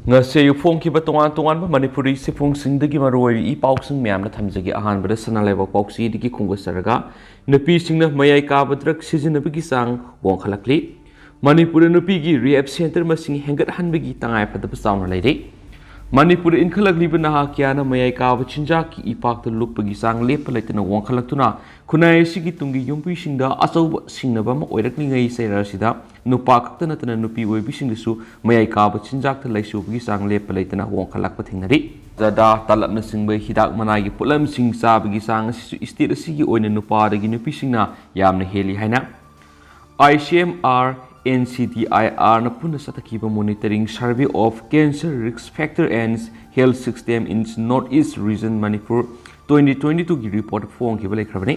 ngase yu phong ki ba tongan ba manipuri se phong sing dagi maroi I pauk sing myam na thamjagi ahan bada sana lewa pauk si digi khungga saraga nupi sing na mayai ka badrak season bagi sang wong khalakli manipur nupi gi rehab center masing hengat han bagi tangai pada pasaw na leire manipur in khalakli ba na kya na mayai ka ba chinja ki ipak ta luk bagi sang lep laitana wong khalaktuna kunai sigi tungi yumpi sing da asaw sing na ba ma oirakni ngai seira sida nupa kaktana tana nupi oi bising disu mayai ka ba chinjak ta laisu bagi sang lep laitana wong khalak pa thingnari zada talap na sing ba hidak manai gi pulam sing sa bagi sang sisu istir sigi oina nupa dagi nupi sing na yamna heli haina ICMR NCDIR na puna satakiba monitoring survey of cancer risk factor and health system in Northeast region Manipur 2022 gi report form ki balai khrabani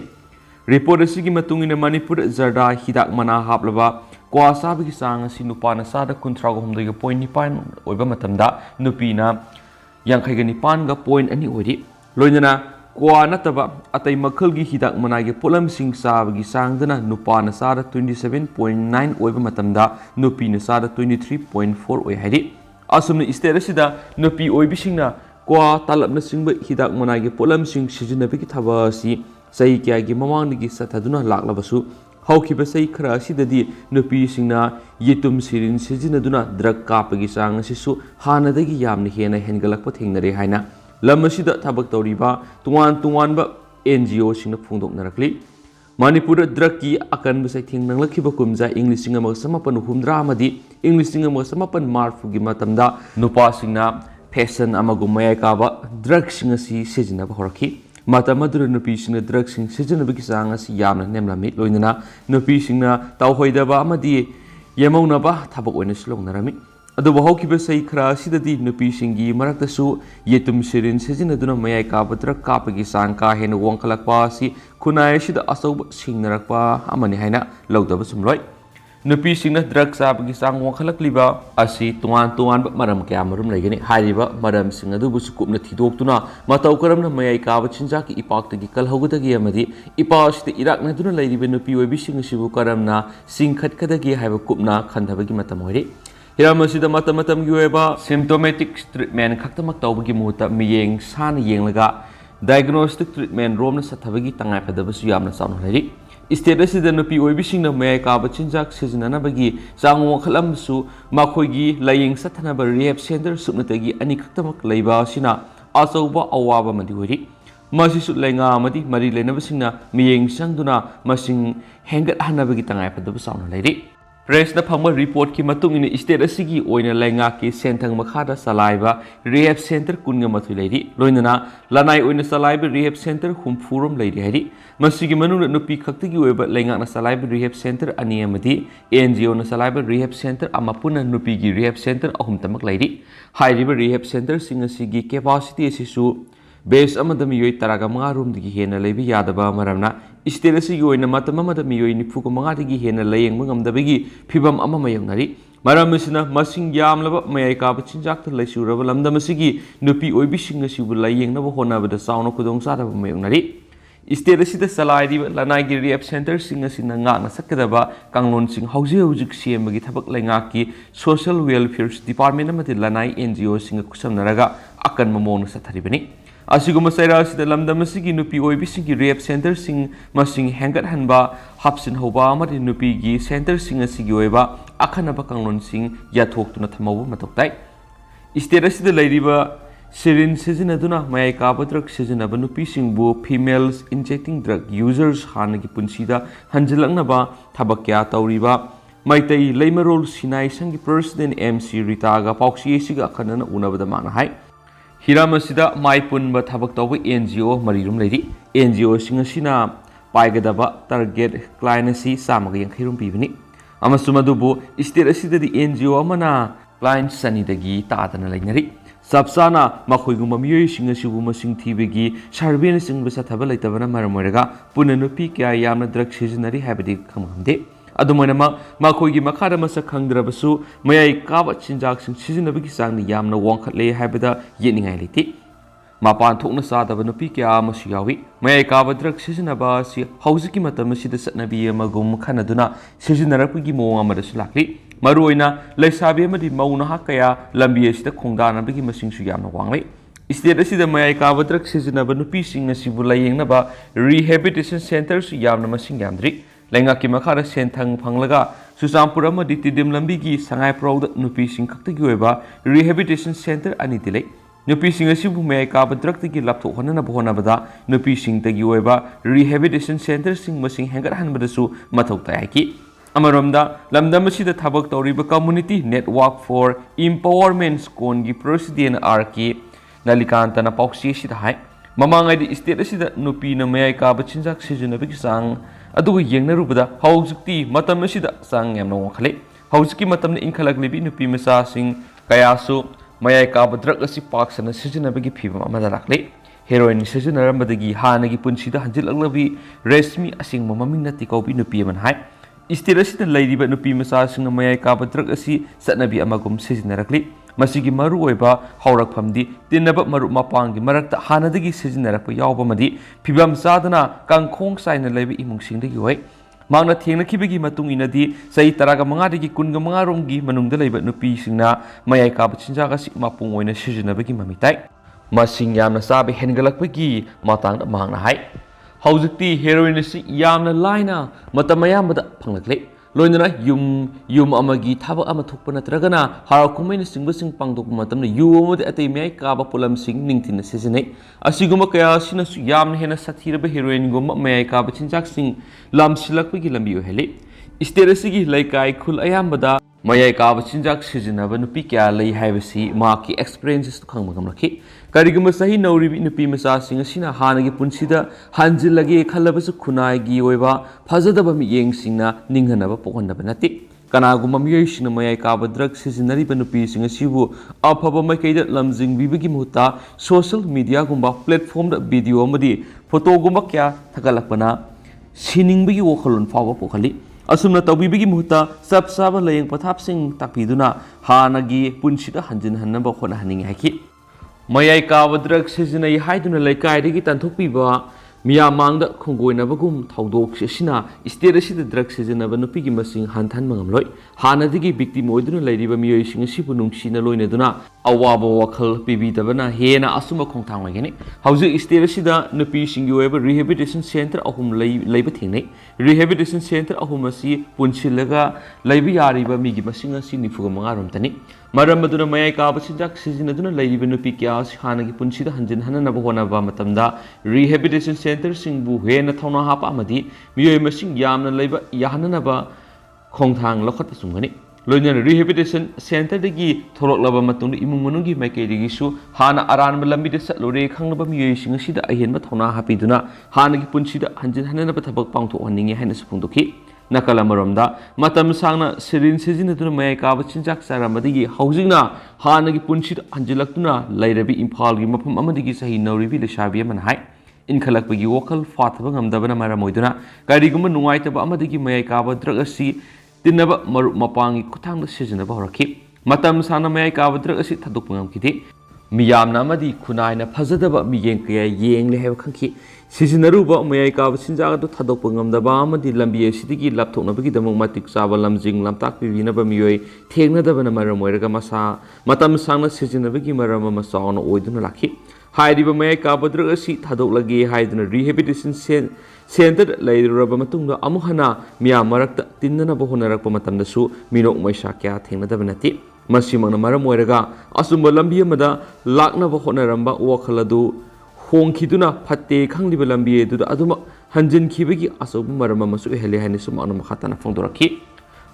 report asigi matungina Manipur zarda hidak mana haplaba kwa sabi gi sang si nupa na sada kuntra go humdai ga point ni pan oiba matamda nupi na yankhai ga ni pan ga point ani ori loinana kwa nataba atai makhal gi hidak mana gi polam sing sabi gi sang dana nupa na sada 27.9 oiba matamda nupi na sada 23.4 oi haidi asumna state asida nupi oi bisingna kwa talap na singba hidak mana gi polam sing sijinabi gi thaba si sai kya gi mamang gi sathaduna laklabasu haukiba sai khara asidadi nupi singna yetum sirin sijinaduna drug kapagi sang asisu hanadagi yamna hena hengalakpa thingnare haina lam asida thabak tawriba tuwan ba NGO singna phungdoknarakli Manipur drug ki akan basai thingnanglakhiba kumja English singa ma samapan humdra amadi English singa ma samapan marfu gi matamda nupa singna fashion amagumayai ka ba drug singa si sijinaba horaki Matamadura nupi singna drug sing sijinabagi sang asi yamna nemlami loinana nupi singna tawhoidaba amadi yemaunaba thabak oina slongnarami adu bahaukiba sai khara sidadi nupi singi maraktasu yetum sirin sijinaduna mayai ka batra kapagi sang ka hen wongkhalakpa si khunai sida asauba singnarakpa amani haina lawdaba sumloi nupi singna drug sabagi sang wongkhalakliba asi tuan maram kya marum laigani hariba maram sing adu bu sukupna thidoktuna matau karamna mayai ka ba chinja ki ipak gi kalhogudagi amadi ipasite irak na duna lairibe nupi oibi sing sibu karamna singkhat khadagi haiba kupna khandhabagi matam hoire Hiramasida matamatam gi oiba symptomatic treatment khaktamak tawbagi muta miyeng san yenglaga diagnostic treatment romna sathabagi tangai padabasu yamna saunu lairi state asida nupi oibi singna mayai ka ba chinjak sijinana bagi sangu khalamsu makhoigi layeng sathanaba rehab center supnatagi ani khaktamak leiba sina asauba awaba madi hori masisu lenga amadi mari lenaba singna miyeng sangduna masing hengat hanabagi tangai padabasu saunu lairi Press na phangma report ki matung in state asigi oina lainga ki senthang makhada salaiba rehab center kunga mathui leiri loinana lanai oina salaiba rehab center humfurum leiri hari masigi manung nupi khaktigi oiba lainga na salaiba rehab center ani amadi NGO na salaiba rehab center amapuna nupi gi rehab center ahum tamak leiri hairiba rehab center singa sigi capacity asisu base amadami yoi taraga manga room digi hena leibi yadaba maramna state asigi oina matama madami yoi nifuga manga digi hena layeng mangamdabagi phibam ama mayongnari maram asina masing yamlaba mayai ka bachinjak ta laisuraba lamdam asigi nupi oibi singa sibu layeng na honabada sauna kudong saraba mayongnari state asida salaidi lanai gi rehab center singa sina nga na sakadaba kanglon sing hauji siemagi thabak lainga ki social welfare department amati lanai NGO singa kusamnaraga akan mamon satharibani Asiguma saira sida lamdam asigi nupi oibi singi rehab center sing masing hengat hanba hapsin hoba amadi nupi gi center sing asigi oiba akhanaba kanglon sing yathok thamau matoktai state asida lairiba sirin sijinaduna mayai ka badrak sijinaba nupi singbu females injecting drug users hanagi punsida hanjilangnaba thabakya tauriba maitai leimarol sinai sangi president MC Ritaga pauksi siga akhanana unabada mana hai Hiramasida Maipun Thabak Tawa NGO Marirum Lady NGO Singasina Paigadaba Target Cliency Samaga Yankirum Pivini Amasumadubu State Asida the NGO Amana Client Sanidagi Tatana Lainari Sabsana Makoiguma Mui Singasubu Sing TVG Sarbin Sing Basataba Latavana Maramuraga Punanupi Kya Yama Drug Seasonary Habiti Kamande Adumanama Makoigi Makada Masa Kandrabasu Mayai Kaba Chinjak Sing Seasonabiki Sang Yamna Wonkatle Habita Yeningaliti Mapan Tokna Sada Nupi Kya Masiawi Mayai Kaba Drug Seasonaba si Hausiki Matamasi the Satnabi Magum Kanaduna Seasonarapi Mo Amadasulaki Maruina Leisabi amadi Maunaha Kaya Lambi asida Khongdana bigi masing su yamna wanglei. State asida mayai kaba drug sizinaba nupi sing asibu layingnaba rehabilitation center su yamna masing yamdri. Lengaki makara senthang phanglaga Susampura amadi Tidim Lambigi Sangai Proud nupi sing kaktagi oiba rehabilitation center ani dilei. Nupi sing asibu mayai kaba drug tagi laptop honana bada nupi sing tagi oiba rehabilitation center sing masing hangar hanbadasu mathau tayaki. Amaromda lamdam asida thabak tawriba community network for empowerment skongi president RK Nalikantana pauksi asida hai mamangai di state asida nupi na mayai kaba chinjak sijunabigi sang aduga yengnarubada haujukti matam asida sang yamna wakhale haujki matamna inkhalaklibi nupi masa sing kayasu mayai kaba drug asi paksana sijunabigi phibam amada lakle heroin sijunarambadagi hanagi punsida hanjilaglabi resmi asing mamamingna tikaubi nupi man hai Istira sida lairiba nupi masa singna mayai kaba drug asi satnabi amagum sijinarakli masigi maru oiba haurakphamdi tinnaba maru mapangi marakta hanadagi sijinarakpa yawbamadi phibam sadana kangkhong saina laiba imungsingdagi oi mangna thengnakhibagi matung inadi sai taraga mangadagi kunga mangaromgi manungda laiba nupi singna mayai kaba chinjaga asi mapung oina sijinabagi mamitai masing yamna sabe hengalakpagi matangda mangna hai Haujukti heroin si yamna laina matamayamada phanglakle loinana yum amagi thaba ama thukpa natragana harakumaina singbasing pangdok matamna yu amade atei mai kaba pulam sing ningthina sejine asiguma kaya sina su yamna hena sathiraba heroin gumma mai kaba chinjak sing lamsilakpagi lambi ohele isterasigi laikai khul ayambada mayai kaba chinjak sejinaba nupi kya lei haibasi maki experiences to khangma gamlakhi kariguma sahi nauribi nupi masa sing asina hanagi punsida hanjilage khalabasu khunai gi oiba phajadaba mi yeng singna ninghanaba pokhanaba nati kanaguma miyoi singna mayai kaba drug sijinari nupi sing asibu afaba maikaida lamjing bibigi muta social media gumba platform da video amadi photo gumba kya thagalakpana siningbigi wokhalon fawa pokhali asumna tawbibigi muta sabsaba layeng pathap sing takpiduna hanagi punsida hanjin hanaba khona haningi haki mayai kaba drug sijinai haiduna laikai digi tanthokpiba miyamangda khongoinabagum thaudok sina state asida drug sijinaba nupigi masing hanthan mangamloi hanadigi victim oiduna lairiba miyoi sing asibu nungsina loineduna awaba wakhal pibidabana hena asuma khongthang oigeni hauji state asida nupi singi oiba rehabilitation center ahum leiba thengnei rehabilitation center ahum asi punsilaga leiba yariba migi masing asi nifuga mangarom tani maram mayai kaba chinjak sijinaduna lairiba nupi kya hanagi punsida hanjin hananaba honaba matamda rehabilitation center singbu hena thona hapa amadi miyoi masing yamna leiba yahananaba khongthang lokhat pasungani loina rehabilitation center dagi thoroklaba matungda imung manungi maikei dagi su hana aranba lambi de satlore khanglaba miyoi sing sida ahenba thona hapiduna hanagi punsida hanjin hananaba thabak pangtho haningi haina supungdoki nakala maromda matam sangna sirin sijinaduna mayai kaba chinjak saramadi haujingna hanagi punsida hanjilaktuna lairabi imphal gi mafam amadigi sahi nauribi leshabi man hai inkhalakpagi wokal fathaba ngamdabana maramoiduna kariguma nungaitaba amadigi mayai kaba drug asi tinaba maru mapangi kuthangda sijinaba horakhi matam sangna mayai kaba drug asi thadok ngamkidi miyamna amadi khunaina phajadaba miyeng kaya yengle heba khangki sijinaruba mayai kaba chinjaga do thadok ngamdaba amadi lambi asidigi lapthoknabagi damang matik chaba lamjing lamtak pibinaba miyoi thengnadabana maramoiraga masa matam sangna sijinabagi marama masaona oiduna lakhi hairiba mayai kaba drug asi thadoklage haiduna rehabilitation center lairaba matungda amuhana miyam marakta tinnanaba honarakpa matamdasu minok maisa kya thengnadaba nati masimangna maram oiraga asumba lambi amada laknaba honaramba wakhaladu hongkhiduna phatte khangliba lambi edu aduma hanjin khibagi asobu maram amasu hele haini sumana makhatana phongdorakhi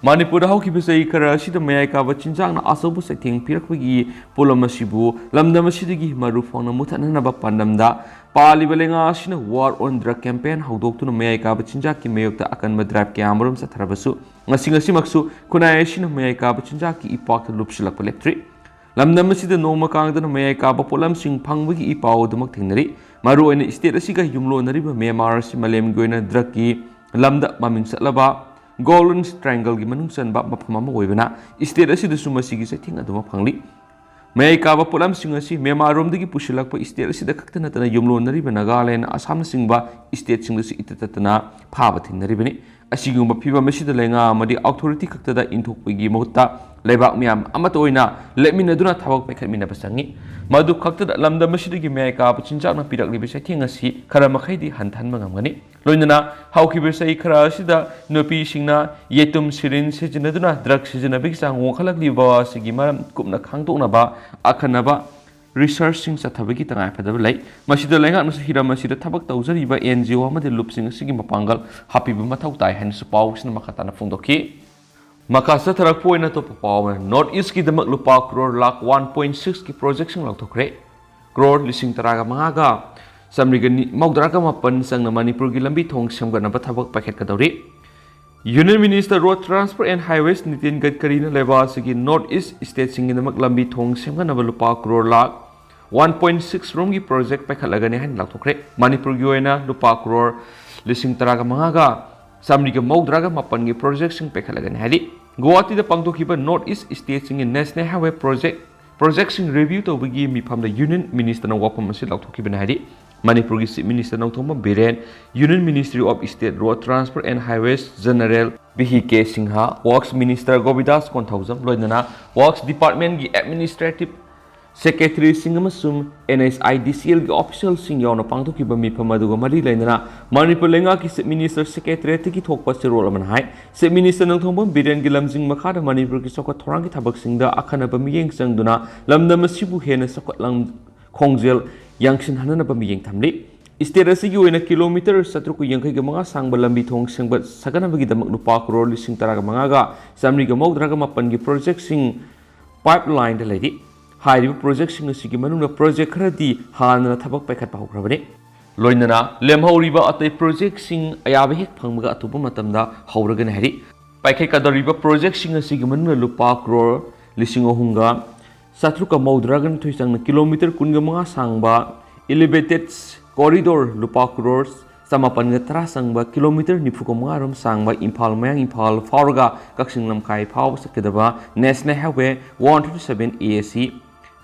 Manipur hawkibasai khara asida mayai kaba chinjangna asobu saitheng pirakpagi polam asibu lamdam asidagi maru phongna muthananaba pandamda paliba lenga asina war on drug campaign hawdoktuna mayai kaba chinjaki mayokta akanba drive kyamarum satharabasu ngasi maksu kunai asina mayai kaba chinjaki ipakta lupsilakpa leptri lamdam asida noma kangdana mayai kaba polam sing phangbagi ipaw dumak thengnari maru oina state asiga yumlo nariba memar asi malem goina drug ki lamda maming satlaba Golden Triangle gi manung sanba mafam ama oibana state asida sumasigi saithing aduma phangli mayai kaba polam sing asi memarom dagi pusilakpa state asida kaktana tana yumlo nariba Nagaland Assam singba state sing si itatatana phaba thingnaribani ꯑꯁꯤꯒꯨꯝꯕ ꯐꯤꯕꯝ ꯑꯁꯤꯗ ꯂꯩꯉꯥꯛ ꯑꯃꯗꯤ authority ꯈꯛꯇꯗ ꯏꯟꯊꯣꯛꯄꯒꯤ ꯃꯍꯨꯠꯇ ꯂꯩꯕꯥꯛ ꯃꯤꯌꯥꯝ ꯑꯃꯠꯇ ꯑꯣꯏꯅ ꯂꯦꯞꯃꯤꯟꯅꯗꯨꯅ ꯊꯕꯛ ꯄꯥꯏꯈꯠꯃꯤꯟꯅꯕ ꯆꯪꯏ ꯃꯗꯨ ꯈꯛꯇꯗ ꯂꯝꯗꯝ ꯑꯁꯤꯗꯒꯤ ꯃꯌꯥꯏ ꯀꯥꯕ ꯆꯤꯟꯖꯥꯛꯅ ꯄꯤꯔꯛꯂꯤꯕ ꯆꯩꯊꯦꯡ ꯑꯁꯤ ꯈꯔ ꯃꯈꯩꯗꯤ ꯍꯟꯊꯍꯟꯕ ꯉꯝꯒꯅꯤ ꯂꯣꯏꯅꯅ ꯍꯧꯈꯤꯕ ꯆꯍꯤ ꯈꯔ ꯑꯁꯤꯗ ꯅꯨꯄꯤꯁꯤꯡꯅ ꯌꯦꯇꯨꯝ ꯁꯤꯔꯤꯟ ꯁꯤꯖꯤꯟꯅꯗꯨꯅ ꯗ꯭ꯔꯒ ꯁꯤꯖꯤꯟꯅꯕꯒꯤ ꯆꯥꯡ ꯋꯥꯡꯈꯠꯂꯛꯂꯤꯕ ꯑꯁꯤꯒꯤ ꯃꯔꯝ ꯀꯨꯞꯅ ꯈꯪꯗꯣꯛꯅꯕ ꯑꯈꯟꯅꯕ ꯔꯤꯁꯔꯆꯁꯤꯡ ꯆꯠꯊꯕꯒꯤ ꯇꯉꯥꯏꯐꯗꯕ ꯂꯩ ꯃꯁꯤꯗ ꯂꯩꯉꯥꯛꯅꯁꯨ ꯍꯤꯔꯝ ꯑꯁꯤꯗ ꯊꯕꯛ ꯇꯧꯖꯔꯤꯕ NGO ꯑꯃꯗꯤ ꯂꯨꯞꯁꯤꯡ ꯑꯁꯤꯒꯤ ꯃꯄꯥꯡꯒꯜ ꯍꯥꯞꯄꯤꯕ ꯃꯊꯧ ꯇꯥꯏ ꯍꯥꯏꯅꯁꯨ ꯄꯥꯎꯁꯤꯅ ꯃꯈꯥ ꯇꯥꯅ ꯐꯣꯡꯗꯣꯛꯈꯤ ꯃꯈꯥ ꯆꯠꯊꯔꯛꯄ ꯑꯣꯏꯅ ꯑꯇꯣꯞꯄ ꯄꯥꯎ ꯑꯃꯅ ꯅꯣꯔꯠ ꯏꯁꯀꯤꯗꯃꯛ ꯂꯨꯄꯥ ꯀ꯭ꯔꯣꯔ ꯂꯥꯛ 1.6 ꯀꯤ ꯄ꯭ꯔꯣꯖꯦꯛꯁꯤꯡ ꯂꯧꯊꯣꯛꯈ꯭ꯔꯦ ꯀ꯭ꯔꯣꯔ 15,500ꯒ 795 ꯆꯪꯅ ꯃꯅꯤꯄꯨꯔꯒꯤ ꯂꯝꯕꯤ ꯊꯣꯡ ꯁꯦꯝꯒꯠꯅꯕ ꯊꯕꯛ ꯄꯥꯏꯈꯠꯀꯗꯧꯔꯤ union minister road transport and ꯍꯥꯏꯋꯦꯁ Nitin ꯒꯗꯀꯔꯤꯅ ꯂꯩꯕꯥꯛ ꯑꯁꯤꯒꯤ ꯅꯣꯔꯠ ꯏꯁ ꯁ꯭ꯇꯦꯠꯁꯤꯡꯒꯤꯗꯃꯛ ꯂꯝꯕꯤ ꯊꯣꯡ ꯁꯦꯝꯒꯠꯅꯕ ꯂꯨꯄꯥ ꯀ꯭ꯔꯣꯔ ꯂꯥꯛ 1.6 ꯔꯣꯝꯒꯤ ꯄ꯭ꯔꯣꯖꯦꯛ ꯄꯥꯏꯈꯠꯂꯒꯅꯤ ꯍꯥꯏꯅ ꯂꯥꯎꯊꯣꯛꯈ꯭ꯔꯦ ꯃꯅꯤꯄꯨꯔꯒꯤ ꯑꯣꯏꯅ ꯂꯨꯄꯥ ꯀ꯭ꯔꯣꯔ 15,500ꯒ 795ꯒꯤ ꯄ꯭ꯔꯣꯖꯦꯛꯁꯤꯡ ꯄꯥꯏꯈꯠꯂꯒꯅꯤ ꯍꯥꯏꯔꯤ ꯒꯨꯋꯥꯍꯥꯇꯤꯗ ꯄꯥꯡꯊꯣꯛꯈꯤꯕ ꯅꯣꯔꯠ ꯏꯁ ꯁ꯭ꯇꯦꯠꯁꯤꯡꯒꯤ ꯅꯦꯁꯅꯦꯜ ꯍꯥꯏꯋꯦ ꯄ꯭ꯔꯣꯖꯦꯛꯁꯤꯡ ꯔꯤꯚ꯭ꯌꯨ ꯇꯧꯕꯒꯤ ꯃꯤꯐꯝꯗ ꯌꯨꯅꯤꯌꯟ ꯃꯤꯅꯤꯁꯇꯔꯅ ꯋꯥꯐꯝ ꯑꯁꯤ ꯂꯥꯎꯊꯣꯛꯈꯤꯕꯅꯤ ꯍꯥꯏꯔꯤ ꯃꯅꯤꯄꯨꯔꯒꯤ chip minister Nongthombam Biren union ministry of state road transport and highways general BK Singh ꯋꯥꯔꯛꯁ minister ꯒꯣꯕꯤꯗꯥꯁ Konthoujam ꯂꯣꯏꯅꯅ ꯋꯥꯔꯛꯁ ꯗꯤꯄꯥꯔꯠꯃꯦꯟꯠꯒꯤ ꯑꯦꯗꯃꯤꯅꯤꯁꯇ꯭ꯔꯦꯇꯤꯕ ꯁꯦꯀ꯭ꯔꯦꯇꯔꯤꯁꯤꯡ ꯑꯃꯁꯨꯡ NHIDCLꯒꯤ ꯑꯣꯐꯤꯁꯤꯌꯦꯜꯁꯤꯡ ꯌꯥꯎꯅ ꯄꯥꯡꯊꯣꯛꯈꯤꯕ ꯃꯤꯐꯝ ꯑꯗꯨꯒ ꯃꯔꯤ ꯂꯩꯅꯅ ꯃꯅꯤꯄꯨꯔ ꯂꯩꯉꯥꯛꯀꯤ ꯆꯤꯞ ꯃꯤꯅꯤꯁꯇꯔ ꯁꯦꯀ꯭ꯔꯦꯇꯔꯤꯌꯦꯠꯇꯒꯤ ꯊꯣꯛꯄ ꯆꯦꯔꯣꯜ ꯑꯃꯅ ꯍꯥꯏ ꯆꯤꯞ ꯃꯤꯅꯤꯁꯇꯔ ꯅꯣꯡꯊꯣꯝꯕꯝ ꯕꯤꯔꯦꯟꯒꯤ ꯂꯝꯖꯤꯡ ꯃꯈꯥꯗ ꯃꯅꯤꯄꯨꯔꯒꯤ ꯆꯥꯎꯈꯠ ꯊꯧꯔꯥꯡꯒꯤ ꯊꯕꯛꯁꯤꯡꯗ ꯑꯈꯟꯅꯕ ꯃꯤꯠꯌꯦꯡ ꯆꯪꯗꯨꯅ ꯂꯝꯗꯝ ꯑꯁꯤꯕꯨ ꯍꯦꯟꯅ ꯆꯥꯎꯈꯠ ꯈꯣꯡꯖꯦꯜ ꯌꯥꯡꯁꯤꯟꯍꯟꯅꯕ ꯃꯤꯠꯌꯦꯡ ꯊꯝꯂꯤ ꯁ꯭ꯇꯦꯠ ꯑꯁꯤꯒꯤ ꯑꯣꯏꯅ ꯀꯤꯂꯣꯃꯤꯇꯔ 785 ꯁꯥꯡꯕ ꯂꯝꯕꯤ ꯊꯣꯡ ꯁꯦꯝꯒꯠꯅꯕꯒꯤꯗꯃꯛ ꯂꯨꯄꯥ ꯀ꯭ꯔꯣꯔ 15,500ꯒ 795ꯒꯤ ꯄ꯭ꯔꯣꯖꯦꯛꯁꯤꯡ ꯄꯥꯏꯞꯂꯥꯏꯟꯗ ꯂꯩꯔꯤ ꯍꯥꯏꯔꯤꯕ ꯄ꯭ꯔꯣꯖꯦꯛꯁꯤꯡ ꯑꯁꯤꯒꯤ ꯃꯅꯨꯡꯗ ꯄ꯭ꯔꯣꯖꯦꯛ ꯈꯔꯗꯤ ꯍꯥꯟꯅꯅ ꯊꯕꯛ ꯄꯥꯏꯈꯠꯄ ꯍꯧꯈ꯭ꯔꯕꯅꯤ ꯂꯣꯏꯅꯅ ꯂꯦꯝꯍꯧꯔꯤꯕ ꯑꯇꯩ ꯄ꯭ꯔꯣꯖꯦꯛꯁꯤꯡ ꯑꯌꯥꯕ ꯍꯦꯛ ꯐꯪꯕꯒ ꯑꯊꯨꯕ ꯃꯇꯝꯗ ꯍꯧꯔꯒꯅꯤ ꯍꯥꯏꯔꯤ ꯄꯥꯏꯈꯠꯀꯗꯧꯔꯤꯕ ꯄ꯭ꯔꯣꯖꯦꯛꯁꯤꯡ ꯑꯁꯤꯒꯤ ꯃꯅꯨꯡꯗ ꯂꯨꯄꯥ ꯀ꯭ꯔꯣꯔ 3,792 ꯆꯪꯅ ꯀꯤꯂꯣꯃꯤꯇꯔ 15 ꯁꯥꯡꯕ elevated corridor lupa crore 910 sangba kilometer 95 rom sangba Imphal Mayang Imphal Fauraga Kakching Lamkai Phau sakidaba National Highway 127 AAC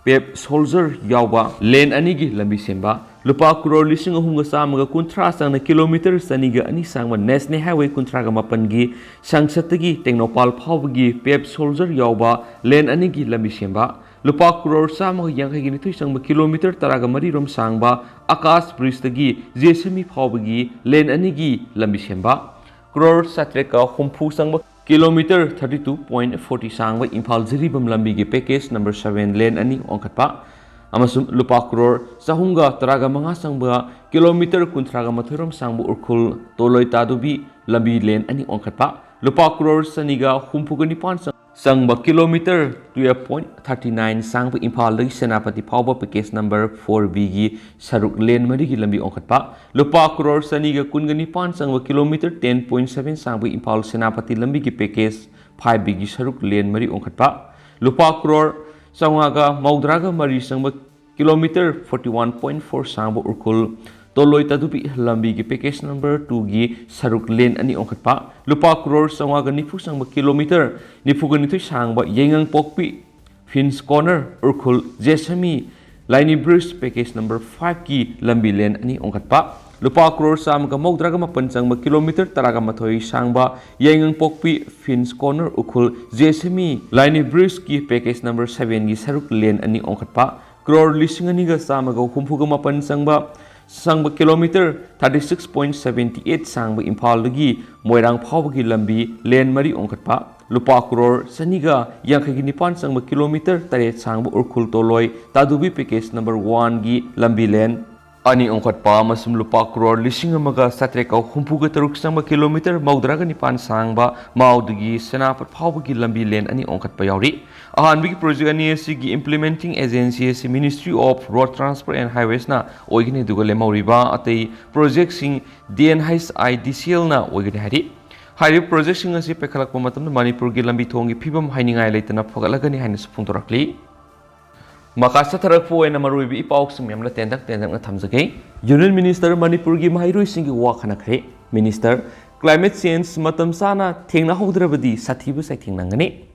Pep Soldier Yauba Lane Anigi Lambi Semba lupa crore 3,313 sangna kilometer saniga ani sangba National Highway 138 Sangsatagi Technopal Phaugi Pep Soldier Yauba Lane Anigi Lambi Semba lupa crore 1,500 sangba kilometer 13 rom sangba Akas Bridge tagi JSMI Phaugi Lane Anigi Lambi Semba crore 7,000 sangba kilometer 32.40 sangba Imphal Jiribam Lambi gi package number 7 Lane Ani Onkatpa amasum lupa crore 135 sangba kilometer 13 rom sangba Urkhul Toloi Tadubi Lambi Lane Ani Onkatpa lupa crore saniga 39 sangba kilometer 12.39 sangba Imphal dagi Senapati Phauba package number 4B gi Saruk Lane Mari gi lambi onkatpa lupa crore saniga 19 sangba kilometer 10.7 sangba Imphal Senapati lambi gi package 5B gi Saruk Lane Mari onkatpa lupa crore sangaga Maudraga Mari sangba kilometer 41.4 sangba Urkul Toloi Tadubi lambi gi package number 2 gi Saruk Lane Ani onkatpa lupa crore sangaga nifu sangba kilometer nifu sangba Yengang Pokpi Fins Corner Urkul Jesami Laini Bridge package number 5 ki lambi lane ani onkatpa lupa crore samga Maudraga mapan sangba kilometer 13 sangba Yengang Pokpi Fins Corner Urkul Jesami Laini Bridge ki package number 7 gi Saruk Lane ani onkatpa crore 1,938 sangba kilometer 36.78 sangba Imphal dagi Moirang Phaugi lambi lane mari onkatpa lupa crore saniga 59 sangba kilometer 8 sangba Urkhul Toloi Tadubi package number 1 gi lambi lane ani onkatpa masum lupa crore 1,763 sangba kilometer Maudraga nipan sangba Maudagi Senapat Phaugi lambi lane ani onkatpa yauri ahanbigi project ani asigi implementing agency asi Ministry of Road Transport and Highways na oigini duga lemoriba atei project sing DNHIDCL na oigini hari Hari project sing asi pekhalak pamatam Manipur gi lambi thongi phibam hainingai leitana phagalagani haina sufungtorakli Makasa tharakpo ena maruibi ipauk sing memla tendak na thamjage Union Minister Manipur gi mahairoi singi wa khanakre Minister Climate Change matam sana thengna haudrabadi sathibu sai thengnangani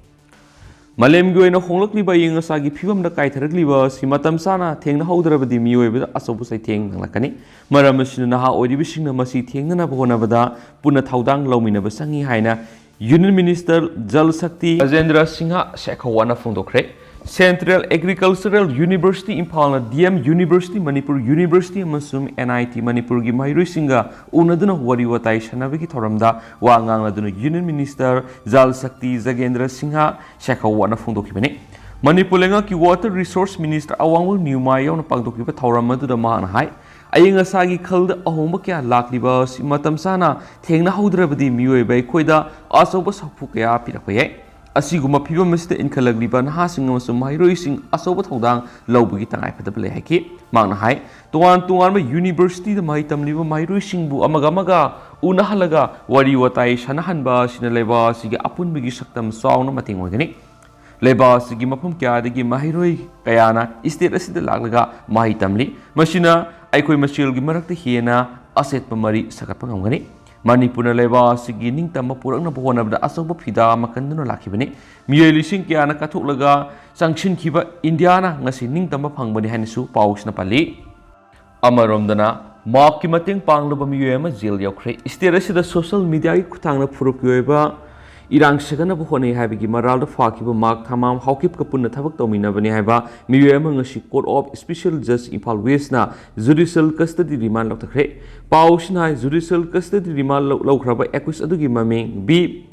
Malemgi oina honglakliba yengasagi phibamda kaitharagliba si matam sana thengna haudrabadi miyoibada asobu sai theng nglakani maram asina naha oiribisingna masi thengnana bonabada puna thaudang lawminaba sangi haina Union Minister Jal Shakti Rajendra Singha Shekhawana phongdokre Central Agricultural University Imphalna DM University Manipur University amasung NIT Manipur gi mairui singa unaduna wari watai sanabagi thoramda wa ngangladuna Union Minister Jal Shakti Jagendra Singha Shekhawana phongdokibani Manipur lenga ki Water Resource Minister Awangul Nyuma yauna pangdokiba thoramadu mahana hai ayeng asagi khalda ahomba kya lakliba matam sana thengna haudrabadi miyoibai khoida asoba sakphu kya pirakpaye asiguma phibam masida inkhalagriba nahasing amasung mahiroising asoba thodang lawbugi tangai phadable haiki mangna hai tuan ma university da mai tamliba mahiroising bu amaga unahalaga wari watai sanahanba sinaleba sigi apunbigi saktam sawna mating oigani leba sigi mafam kya dagi mahiroi kayana state asida laglaga mahi tamli masina aikoi machilgi marakta hiena asetpa mari sakatpa ngamgani Manipur leba sigi ningtamba purakna bonabda asoba phida makanduna lakhibani miyoi lising kya na kathulaga sanction khiba India na ngasi ningtamba phangbani hanisu pausna pali amaromdana mark ki mateng pangloba miyoi ama jail yaukre state asida social media gi khuthangna phurukyoiba irang sagana bu honei haibigi maralda fakiba mark thamam haukip kapuna thabak tominabani haiba miyoi ama ngasi court of special judge Imphal West na judicial custody remand lokthakre pausna judicial custody remand lokraba 21 adugi maming b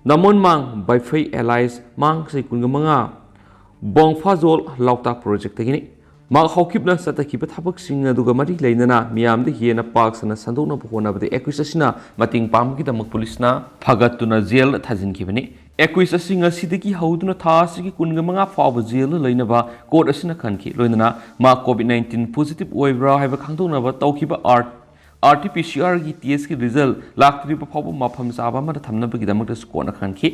namon mang by fei allies mang sei kungamanga bongfazol laukta project tagini mak haukipna satakhiba thabak sing aduga mari leinana miyamda hiena paksana sandokna bhonabade 21 asina mating pamgi damak police phagatuna jail thajinkibani 21 asing asidagi hauduna thasigi kungamanga fawa jail leinaba court asina khanki loinana ma covid-19 positive oibra haiba khangdonaba tawkiba RT-PCR की TS की result लाक्टरी फाव मफम चाबा थमनबगीदमक score खनखी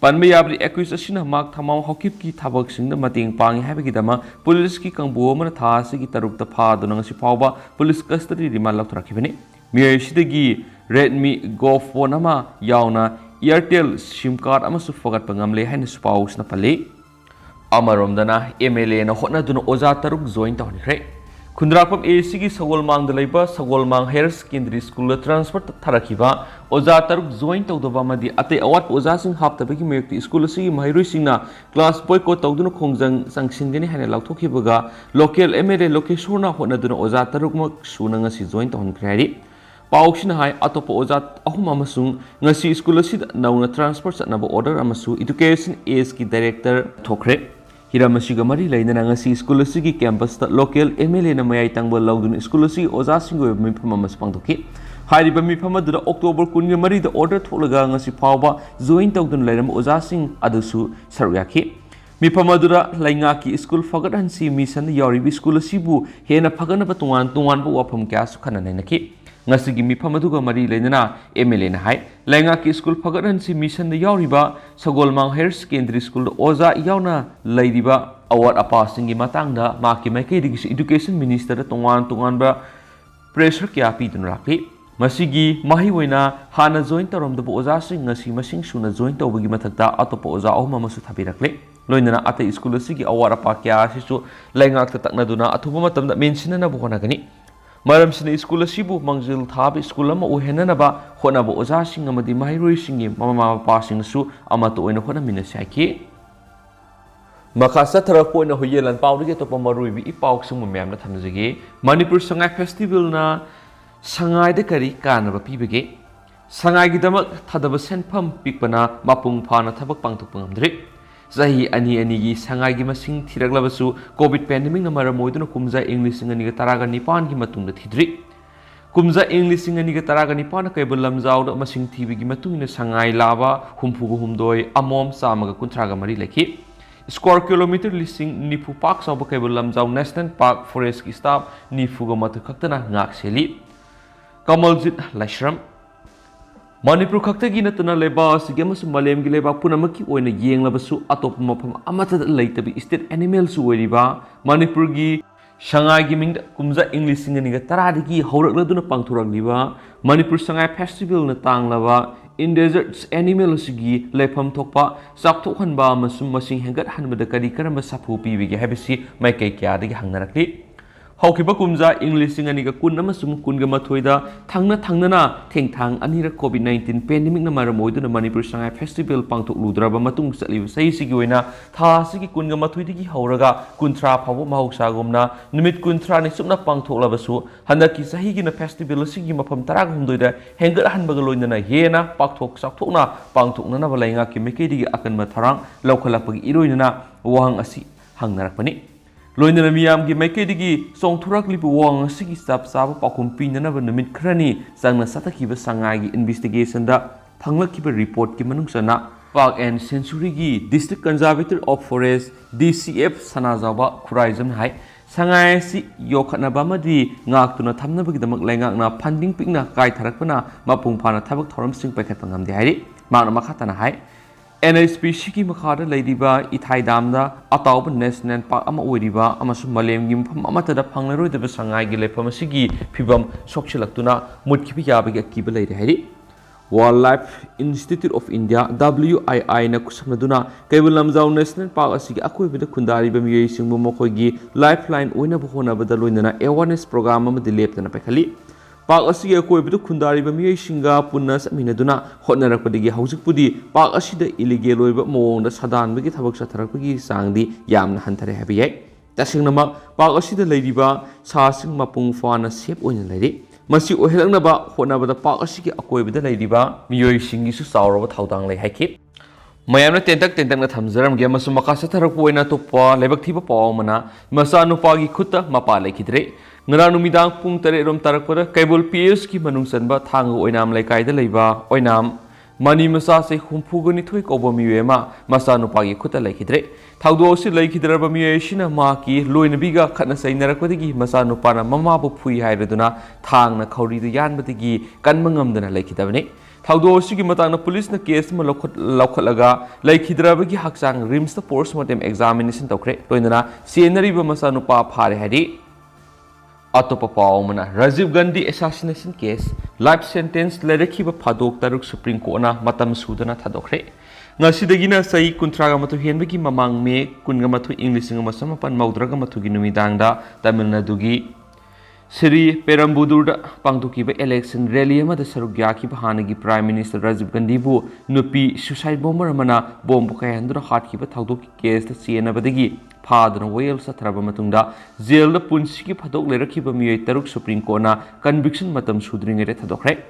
पनबे याबरी 21 असिना mark Thamaw Haokip की थबकसिंग मतेंग पांगे हाबगीदमा police की कंबो अमन थासिगी तरुकता फादुना ngasi फावबा पुलिस कस्टडी रिमांड लौथराखिबनि मियसिदगी Redmi Go phone ama yauna Airtel SIM card ama su fagat pangamle hain spouse na pali amaromdana MLA na hotnaduna oja taruk join tawnikre Khundrapam AC ki Sagolmang dalaiba Sagolmang Higher Secondary School transfer tharakiba oja taruk join tawdaba madi ate awat oja sing haptabagi mayekti school si mahiru singna class boycott tawduna khongjang sangsingani hane lauthokibaga local MLA location na hotnaduna oja taruk mak sunanga si join tawnkri Pausina hai atopo oja ahum amasung ngasi school si nauna transfer satnaba order amasu education AS ki director thokre Hiramasiga mari lainana ngasi school si campus ta local MLA na mayai tangba laudun school si oja singo mifam amas pangthoki hairiba mifam adura October 13 da order tholaga ngasi phawba join tawdun lairam oja sing adusu saruyaki mifam adura lainga ki school fagat hansi mission yori school si bu hena phagana ba tungan bu wafam kya sukhana nainaki ngasigi mifam aduga mari lainana MLA na hai lainga ki school fagat hansi mission da yoriba Sagolmang Higher Secondary School oja yauna lairiba award apasing gi matangda maki maiki digi education minister da tungan ba pressure kya pi dun rakli masigi mahi oina hana join tarom da oja sing ngasi masing suna join tawbagi mathakta atopo oja ahuma masu thabirakle loinana ate school sigi award apa kya sisu lainga ta takna duna athuba matam da mention na bhona gani maram sina school sibu mangjil thab school ama uhena na ba hona ba oja sing amadi mahiroi singi mama pa sing su ama to oina hona mina saki makasa thara ko na hoyelan pawri to pamarui bi ipauk sung myam na thamjigi Manipur Sangai Festival na sangai de kari kana ba pibege sangai gi damak thadaba senpham pikpana mapung phana thabak pangthuk pangamdri Zahi ani gi sangai gi masing thiraklabasu COVID pandemic na maramoiduna kumja English ngani ga taraga nipan gi matungda thidri kumja English ngani ga taraga nipan kaibul lamjau da masing thibi gi matungina sangai laba humpugu humdoi amom samaga kuntraga mari lekhi square kilometer lising nifu park sabu kaibul lamjau National Park Forest ki staff nifu ga matu khaktana ngak seli Kamaljit Lashram Manipur khakta gi natuna leba sigema su malem gi leba punamaki oina yenglabasu atop mafam amata leitabi state animal su oiriba Manipur gi Sangai gi ming kumja English ngani ga taradi gi haurakladuna pangthurakliba Manipur Sangai Festival na tanglaba endangered animal asigi leifam thokpa chakthokhanba amasung masing hengat hanbada kari karamba sapu pibige habisi maikai kya dagi hangnarakli haukiba kumja English singaniga kun amasung kunga mathoida thangna na thengthang anira COVID-19 pandemic na maramoiduna Manipur Sangai Festival pangthok ludraba matung saliba sai sigi oina tha sigi kunga mathoidigi hauraga kunthra phawo mahoksa gomna numit kunthra ni sumna pangthoklabasu handaki sahigi na festival sigi mafam 13 da hengat hanbaga loinana hena pakthok sakthokna pangthokna na balainga ki mekedigi akanma tharang laukhalapagi iroinana wahang asi hangnarakpani loinana miyamgi maikedigi songthuraklibu wang asigi sap saba pakum pinanaba numit khrani sangna satakiba sangai investigation da phanglakiba report ki manungsana Park and Sanctuary gi District Conservator of Forest DCF Sanajaba Khourida hai sangai si yokhatnaba madi ngaktuna thamnabagi damak laingakna funding pikna kai tharakpana mapung phana thabak thoram sing paikhatpa ngamde hairi makna makhatana hai NSP shiki makhada leidiba ithai damda atawba national park ama oiriba amasu malemgi mpham amatada phanglaroidaba sangai gi lepham asigi phibam sokchilaktuna mutkibi yabagi akiba leire hairi Wildlife Institute of India WII na kusaknaduna kaibul lamjau national park asigi akoibida khundariba miyoi singbu mokhoigi lifeline oina bhonabada loinana awareness program ama dileptana pakhali Park asigi akoibida khundariba miyoi singa punna saminaduna hotnarakpadigi haujikpudi park asida illegal oiba moongda sadanbagi thabak satharakpagi sangdi yamna hanthare habiyai tasingnama park asida leiriba sasing mapung fana sep oina leiri masi ohelaknaba hotnabada park asigi akoibida leiriba miyoi singisu sauraba thaudang lei haikip mayamna tentak na thamjaramge masu makasa tharakpu oina tokpa lebak thiba pawmana masa nupagi khutta mapa leikhidre ngara numidang pung tare rom tarakpada kaibol PS ki manung sanba thanga Oinam Leikai da leiba Oinam mani masa se humphugani thoi koba miwema masa nupagi khutta leikhidre thaudo si leikhidraba miwe sina ma ki loinabiga khatna sainarakpadigi masa nupana mama bu phui hairaduna thangna Khourida Yanbadagi kanmangamdana leikhidabane thaudo sigi matangna police na case ma laukhatlaga leikhidravagi haksang rims the postmortem examination tokre loinana senariba masa nupa phare hari Atopa paumana Rajiv Gandhi assassination case life sentence lerakhiba phadok taruk Supreme Court na matam sudana thadokre ngasidagina sai kuntraga matu henbagi mamang me kunga matu English nga masamapan maudraga matu gi numidangda Tamil Nadu gi Sri Perambudurda pangtukiba election rally amada saruk yakiba hanagi Prime Minister Rajiv Gandhi bu nupi suicide bomber amana bomb kayandu hatkiba thawdok case ta sienabadagi Padra Whale Satraba Matunda, Zil the Punsiki Padok Lerakiba Mui Taruk Supreme Court na conviction matam sudring at Tadokre.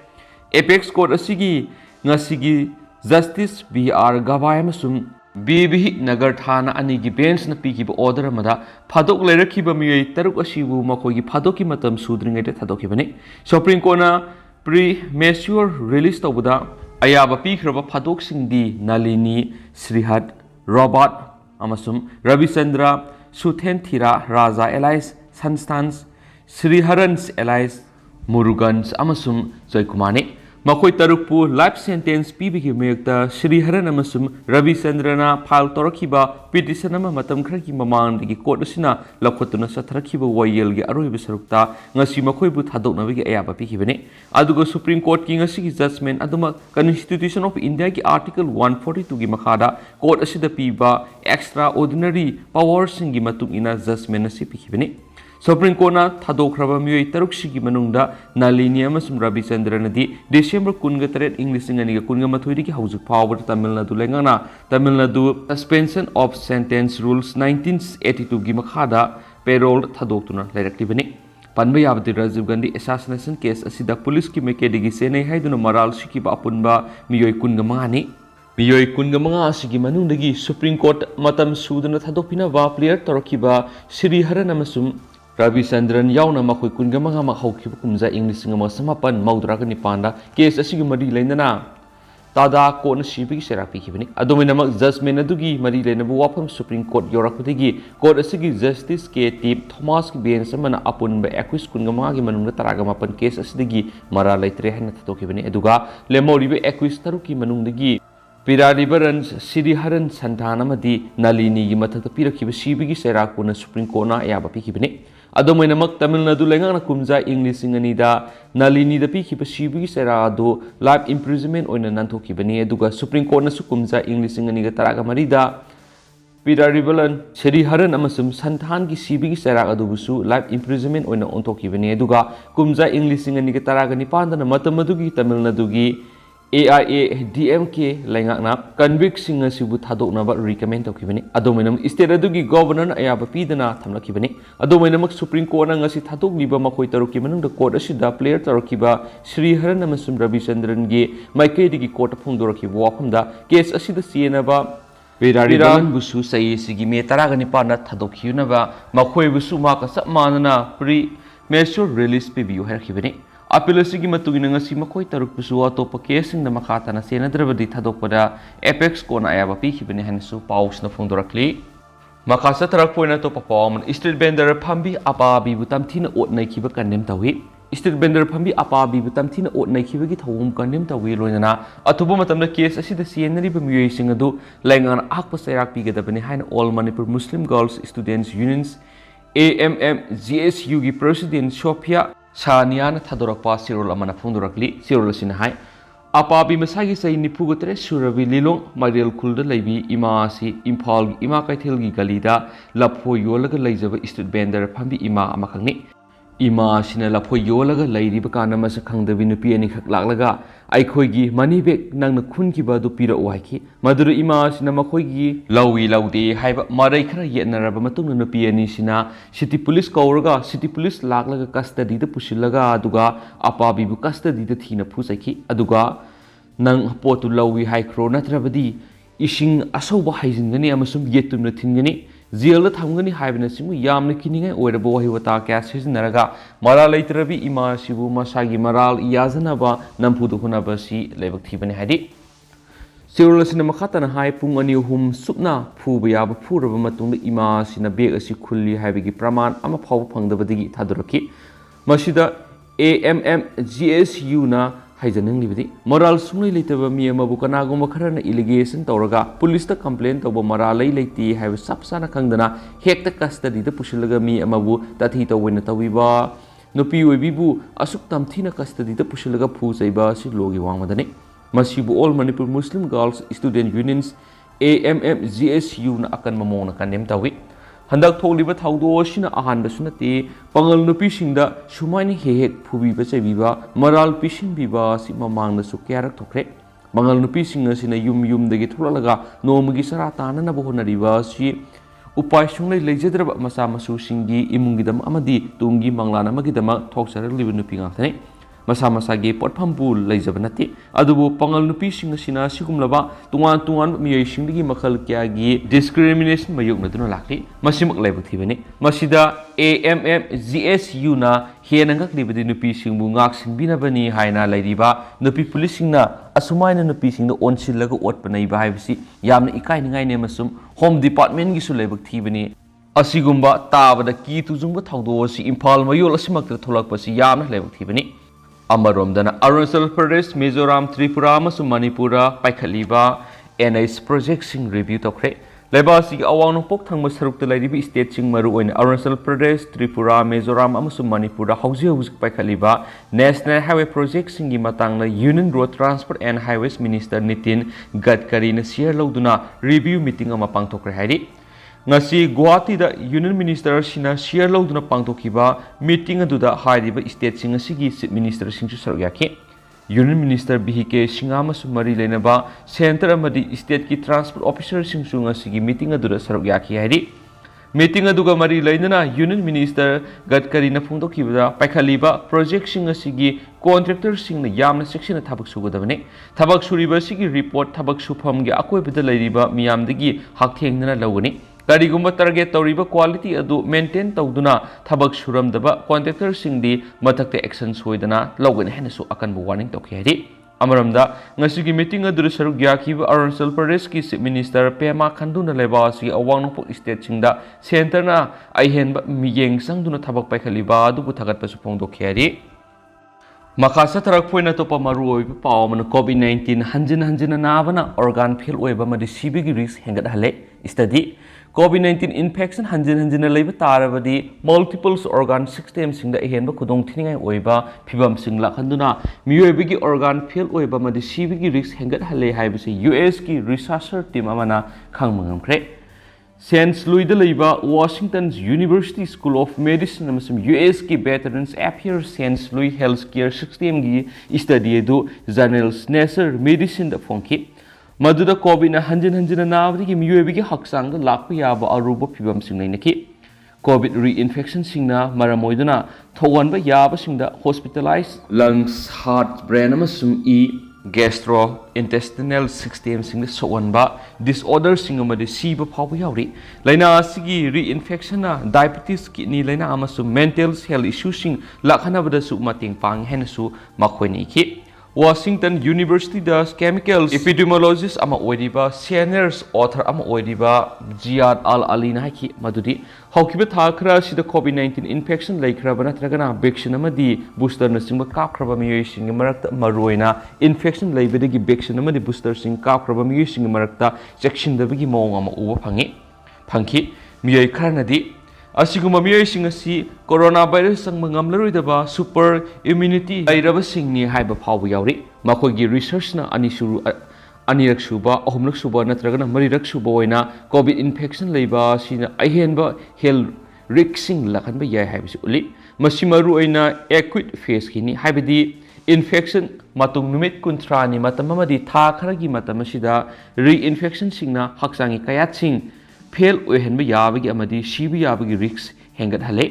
Apex Court Asigi Nasigi Justice BR Gavayamasum BB Nagar Thana Anigi Bench na Piki order Mada Padok Lerakiba Mui Taruk Ashibu Makogi Padoki matam sudring at Tadokibane. Supreme Court na premature release Tobuda Ayaba Pikraba Padok Singdi Nalini Srihad Robert Amasum Ravi Chandra Suthen Thira Raja Allies Sanstans Sriharans Allies Murugans Amasum Joykumane Makoi Tarukpu life sentence PBK Mekta Sriharan Amasum Ravi Chandrana Pal Torakiba Petitionama Matam Kraki Maman Digi Kodasina Lakotuna Satrakiba Wayelgi Aroiba Sarukta Ngasi Makoi But Hadok Navigi Ayaba Pikibene Adugo Supreme Court King Asiki Judgment Aduma Constitution of India ki Article 142 gi Makada Court Asida Piba Extraordinary Powers Singi Matung Ina Judgment Asi Pikibene Supreme Court na thadokraba miyoi taruk sigi manungda Nalini amasum Ravi Chandra nadi December kunga taret English ngani kunga mathoidi ki haujuk power Tamil Nadu lengana Tamil Nadu suspension of sentence rules 1982 gi makhada payroll thadokuna lairakibani panba yabdi Rajiv Gandhi assassination case asida police ki mekedigi senai haiduna maral siki ba apunba miyoi kunga mangani miyoi kunga manga asigi manungdagi Supreme Court matam sudana thadopina ba player torokiba Sriharan amasum Ravi Chandran yauna makoi kunga manga makhaukiba kumja English ngama samapan maudraga nipanda case asigi mari leinana tada ko na sibi serak pikibani adomina mak judgment adugi mari leinabu wafam Supreme Court yorakudigi court asigi justice ke tip Thomas ki bench samana apunba accused kunga manga gi manungda taraga mapan case asidigi mara laitre hana thotokibani aduga lemoribe accused taruki manungdagi Piraribaran Sriharan Santana Madi Nalini Yimatata Pirakiba Sibigi Serakuna Supreme Court na Ayaba Pikibini Adomainamak Tamil Nadu Lengang Kumza English Singanida Nalini the Piki Shibi Serado life imprisonment on Nanto Kibani Duga Supreme Court Nasukumza English Singaniga Taraga Marida Pida Ribalan Seri Haran Amasum Santangi Sibi Seraga Dubusu life imprisonment on Ontoki Bani Duga Kumza English Singaniga Taraga Nipanda Matamadugi Tamil Nadugi AIA DMK Langakna convict singer Sibu Tadok Nava recommend of Kibani Adominum State Adugi Governor Ayaba Pidana Tamla Kibani Adominum Supreme Court Angasi Tatuk Liba Makoitarukiman the court Ashida player Tarukiba Sri Haranamasum Rabi Chandrangi Maikedi Court of Pundoraki Wakumda case Ashida Sienaba Vidariban Busu say Sigime Taragani Pana Tadok Yunava Makoi Busu Maka Sapmanana pre measure release PBU Herkibani Apelasi matugin si Makoi Tarukpusu to Pakesing the Makatana Senadravadi Tadopada Apex Kona Ayaba Piki Hansu Paus na Fundorakli Makasa Tarakpoina to perform Street Bender Pambi Apabi Butamtina Ot Naikiba Kandem Tawi Street Bender Pambi Apabi Butamtina Ot Naikibagi Home Kandem Tawi Loina Atubumatam the case as the scenery Bemuising Adu Langan Akpasarak Piga the Behind all Manipur Muslim Girls Students Unions AMM GSU President Shopia Saniana Tadorapa Cyril Amana Fundurakli, Cyril Sinahai, Apabi Masagi say Nipugotre, Suravi Lilong, Mariel Kulda Levi, Imasi, Impal, Imakatilgi Galida, Lapo Yolaga Lazava Street Bender, Pambi Ima Amakani, Ima Sina Lapo Yolaga, Lady Bakana Masakang the Vinupi and Laglaga, Aikoigi, Manibek, Nang Kunkiba do Pira Waiki, Maduru Ima Sina Makoigi, Lawi Laude, Haiba Maraikara yet Narabamatun no Pianisina, City Police Kauraga, City Police Laglaga Custody the Pushilaga, Aduga, Apabibu Custody the Tina Pusaki, Aduga, Nang Portu Lawi High Crona Travadi, Ishing Asoba Haizingani, Amasum Yetum Natingani. Zila Tangani Havinasimu Yamna Kininga or the boy who attack as his Naraga, Mara later be Ima Shibu Masagi Maral Yazanaba, Nampudu Hunabasi, Level Tiban Hadi. Cyrillus in the Makatan High Pungani whom Supna, Pubiaba Puravamatun Ima Sinabeg as you coolly having Praman, Amapau Pang the Vadigi Taduraki, Mashida AMM GSU na Haijaning Lividi, Moral Sumli Litava Mia Bukanago Makarana allegation Toraga, police the complaint of Morale Lati have Sapsana Kangdana, Hek the custody the Pushilaga mi Amabu, that he to win at Tawiba, no Pibu, Asuktam Tina custody the Pushilaga Pusaiba, Silogi Wamadani, Masibu all Manipur Muslim Girls Student Unions, AMM GSU na Akan Mamona Kanem Tawi. Handak Toliba Taudo Shina Ahan the Sunati, Pangal no Pishing the Shumani Hek, Pubi Viva, Moral Pishing Viva, Simamang the Sukara Tokre, Bangal no Pishing us in a Yum the Gitulaga, no Mugisarata, and Nabohona Riva, she Upashunga Legendra Masama Sushingi, Imungidam Amadi, Tungi Manglana Magidama, talks a little bit Masamasagi Port Pampul Lazabanati, Adubu Pangal Nupishing Sina Sikumlava, Tuan Miyashing Makal Kiagi, discrimination Mayuk Nadunalaki, Masimak Lebativani, Masida AMM ZSU na Hienangak Libadi Nupishing Bungak Binabani Haina Ladiba, Nupi Policing na Asumina Nupishing the Onsilago Otpanai Bivasi, Yam Ikai Namasum, Home Department Gisulebak Tivani. Asigumba Tava the key to Zumba Taudosi, Impal Mayula Simak Tolakpasi Yam Lebak Tivani. Amarom Arunachal Pradesh, Mizoram, Tripura, Masu Manipura, Paikhaliba, NIS Projecting Review Tokre. Lebasi Awang Pok Thang Masaruk the Lady State Sing Maru in Arunachal Pradesh, Tripura, Mizoram, Amasu Manipura, Hausi Paikhaliba, National Highway Projecting Matangna, Union Road Transport and Highways Minister Nitin Gadkari na Sierra Lauduna Review Meeting Amapang Tokre Hari. Ngasi Guwahati da Union Minister Sina Sierra Lauduna Pangtokiba meeting aduda hairiba state sing asigi minister singsu sarugyaki Union Minister BK Singama Sumari Lenaba Center amadi state ki transport officer singsu ngasigi meeting aduda sarugyaki hairi meeting aduga mari lainana Union Minister Gadkari na phungtokiba Paikhaliba project sing asigi contractor sing na yamna section thabak sugadabane thabak suriba sigi report thabak sufam ge akoibada lairiba miyamdagi hakthengna lawani Karigumba target Toriba quality adu maintain Tauduna, Tabak Shuram daba, contractor Singdi, Matakte action Swedana, Logan Hennesu Akan warning Tokiadi. Amaramda, Nasugi meeting adu Sarugyaki, Arunachal Pradesh Minister Pema Kanduna Lebasi, a one state Singda, Centerna, Ihen Miyeng Sangduna Tabak Paikhaliba, Dubutagat Pasupong Dokiadi. Makasa tarak point na to pamaruoy pa man COVID-19 hanjin navana organ fail oiba madi CBG risk hengat hale study COVID-19 infection hanjin hanjina leiba tarabadi multiple organ system singda ehenba khudong thiningai oiba phibam singla khanduna miyoibigi organ fail oiba madi cbigi risk hengat hale haibase US ki researcher team amana khangmangamkhre St. Louis de leiba Washington's University School of Medicine amasum US ki Veterans Affairs St. Louis Healthcare System gi study edu journals Nature Medicine da phongki Maduda COVID na hanjin hanjina nabdi ki miyoibigi haksang da lakpa yaba aruba phibam singnai naki COVID reinfection singna maramoiduna thowanba yaba singda hospitalized lungs heart brain amasum gastrointestinal system singda sowanba disorder singamadi siba phawba yawri laina asigi reinfection na diabetes kidney laina amasum mental health issues sing lakhanabada su mating pang henasu makhoini ki Washington University das chemicals epidemiologist ama oiriba seniors author ama oiriba Ziad Al-Ali na haki madudi hawkiba thakra sida COVID-19 infection laikhraba natragana vaccine amadi booster na singba kapkraba miyoi sing marakta maroina infection laibadagi vaccine amadi booster sing kapkraba miyoi sing marakta chekshindabagi mawng ama uba phangki miyoi kharnadi Asiguma miyoi sing asi coronavirus sang mangamlaroidaba super immunity lairaba singni haiba phawba yawri makoigi research na anirak suba ahumlak suba natragana marirak suba oina covid infection leiba sina ahenba health risk sing lakhanba yai haibasi uli masimaru oina acute phase kini haibadi infection matung numit kuntrani matamamadi tha kharagi matamasida reinfection singna haksangi kayat sing fail ohenba yabagi amadi shibi yabagi risk hengat hale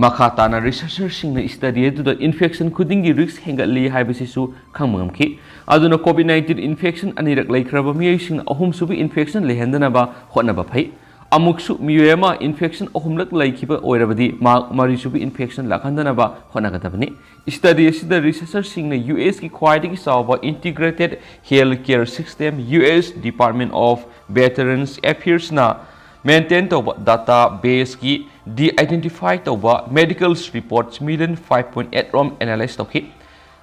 makhatana researcher singna study edu da infection khudingi risk hengat li haibasi su khangmangamki aduna COVID-19 infection anirak laikhraba miyai singna ahum subi infection lehendana ba hotnaba phai amuksu miyema infection ahumlak laikhiba oirabadi mari subi infection lakhandana ba honagadabani study asida researcher singna US ki khwaidagi sawba integrated healthcare system US Department of Veterans Affairs na maintain tauba database ki de-identify tauba medical reports 5.8 rom analyze tauki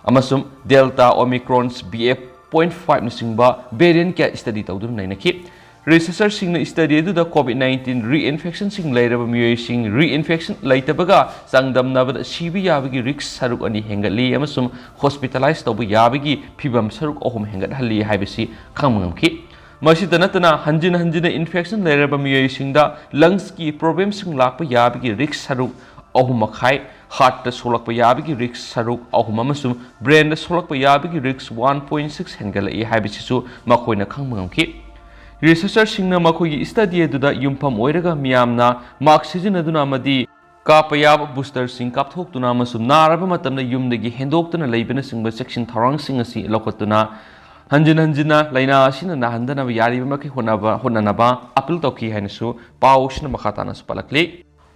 amasum delta omicron's BF.5 nisingba variant kya study taudu nainaki researcher singna study edu da COVID-19 reinfection sing lairaba miyoi sing reinfection laitabaga sangdamnabada sibi yabagi risk saruk ani hengali amasum hospitalized tauba yabagi phibam saruk ahum hengat halli haibasi khangmangamki Masida natana hanjina infection lairaba miyoi singda lungs ki problem sing lakpa yabagi risk saruk ahum makhai heart da solakpa yabagi risk saruk ahum amasum brain da solakpa yabagi risk 1.6 hengala e haibisisu makoina khangmangamki researcher singna makogi study edu da yumpham oiraga miyamna mark sijinaduna amadi kapayab booster sing kapthoktuna amasum naraba matamna yumdagi hendoktuna leibana singba section tharang sing asi lokotuna hanjina laina asina nahandana yari bamaki honanaba appeal toki hainasu paushna makhatana spalakli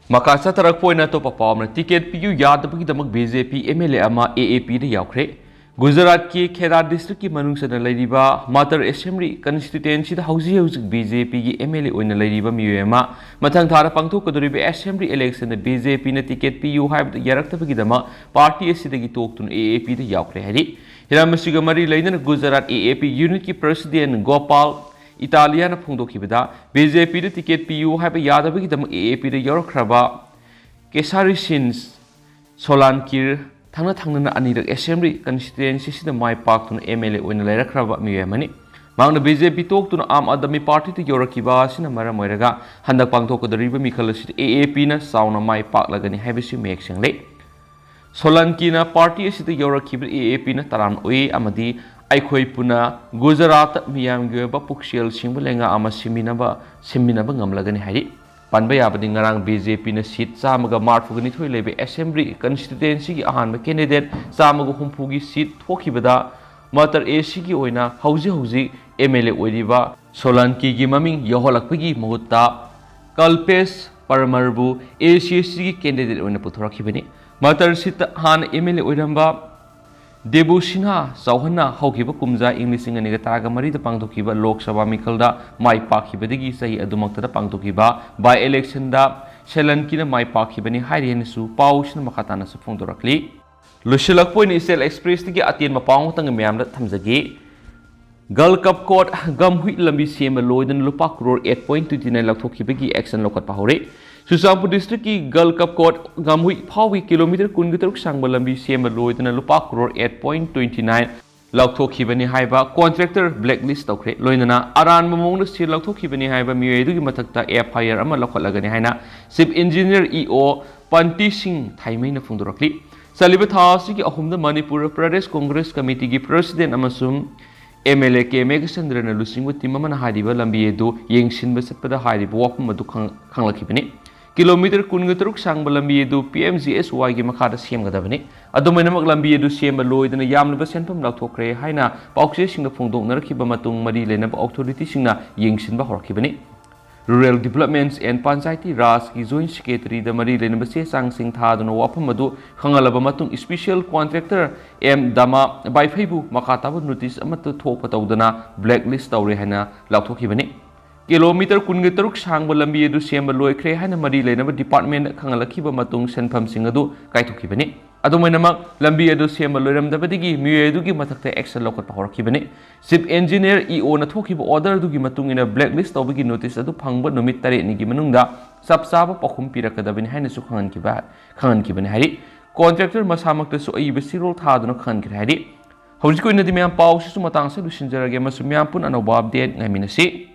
makasa tarak poina to papamna ticket piu yadabagi damak BJP MLA ama AAP de yaukre Gujarat ki Khera district ki manungsana lairiba Matar Assembly constituency da hauji BJP ki MLA oina lairiba miyema mathang thara pangthokadoriba assembly election da BJP na ticket piu haib yaraktabagi dama party asidagi toktun AAP de yaukre hari Hiramasiga mari lainana Gujarat AAP unit ki president Gopal Italia na phongdokibada BJP da ticket piu haiba yadabagi dam AAP da yorkraba Kesari Sins Solankir thangna na anirak assembly constituency sida mai paktun MLA oina lairakhraba miyamani mangna BJP toktuna Aam Admi Party te yorakiba sina mara moiraga handak pangthokadoriba mikhal sida AAP na sauna mai paklagani haibasi mek sengle Solankina party asida yorakiba AAP na taran oi amadi aikhoi puna Gujarat miyamgi ba puksial singbulenga ama siminaba ngamlagani hari panba yabadi ngarang BJP na seat samaga marfugani thoi lebe assembly constituency gi ahanba candidate samaga humpugi seat thokibada matar AC gi oina hauji MLA oiriba Solanki gi maming yoholakpagi mahutta Kalpesh Paramarbu ACC gi candidate oina puthorakibani Matar sita han MLA oiramba Debu Sinha Sauhana Haukiba Kumza English in Negataga Marida Pangtokiba Lok Sabha Mikalda Mai Pakibadigi Sahi Adumakta Pangtokiba by election da Shelankina Mai Pakibani Harianisu Paushna Makatana Supfondorakli Lushilak Point is Express Tigi Atin Mapang Tang Miamda Tamzagi Girl Cup Court Gamhui Lambi Sema Loyden Lupa Crore 8.29 Lakthokibagi action lokat Pahore. Susampur district ki Girl Cup Court Gamhui Pawi kilometer Kungutuk Sangba Lambi Sema Loyden Lupa Crore 8.29 Lakthokibani Haiba contractor blacklist Tokre Loinana Aran Mamong Sil Lakthokibani Haiba Muedu Matakta Air Fire Ama Lokalagani Haina Ship Engineer EO Panti Singh Thaimai na Fundurakli. Saliba Thasi ki Ahum the Manipur Pradesh Congress Committee ki President Amasum MLA ke Megasandra na lusing with Timamana Hadiba Lambi Edu Yengsin Besatpada Hadi Walk Madu Kanglakibani. Kilometer Kungutruk Sang Balambi Edu PMGS Wagi Makata Siam Gadavani. Adominamak Lambi Edu Siam Lloyd and a Yam Basan from Lautokre Haina, Pauxing the Fondo Narkiba Matung Madi Lenab authority Singna Yengsin Bahorkibani. Rural Developments and Pansai Ras ki Joint Secretary the Mari Lenabase Sang Sing Thadon Wapamadu Kangalabamatung Special Contractor M Dama by Fabu Makatabu Notice Amatu Topatodana Blacklist Taurehana Lautokibani. Kilometer Kungitruk Sang Balambi Edu Siamba Loy Krehana Mari Lenaba Department Kangalakiba Matung Senpam Singadu Kaitokibani. Adumainamak Lambi Edu Siamba Loyam Dabadigi Muedugi Matakta Excel Lokat Pahorkibani. Ship Engineer EO na Tokiba order Dugi Matung in a blacklist of Bigi notice Adu Pangba no Mitare Nigi Manunda Sapsaba Pokum Pirakadabin Hanesu Khan Kiban Hari. Contractor Masamak the Soi Besiro Tadano Khan Kihari. How's going to demand Pau Sumatang Solution Jaragama Sumiampun and a Bob dead Naminasi?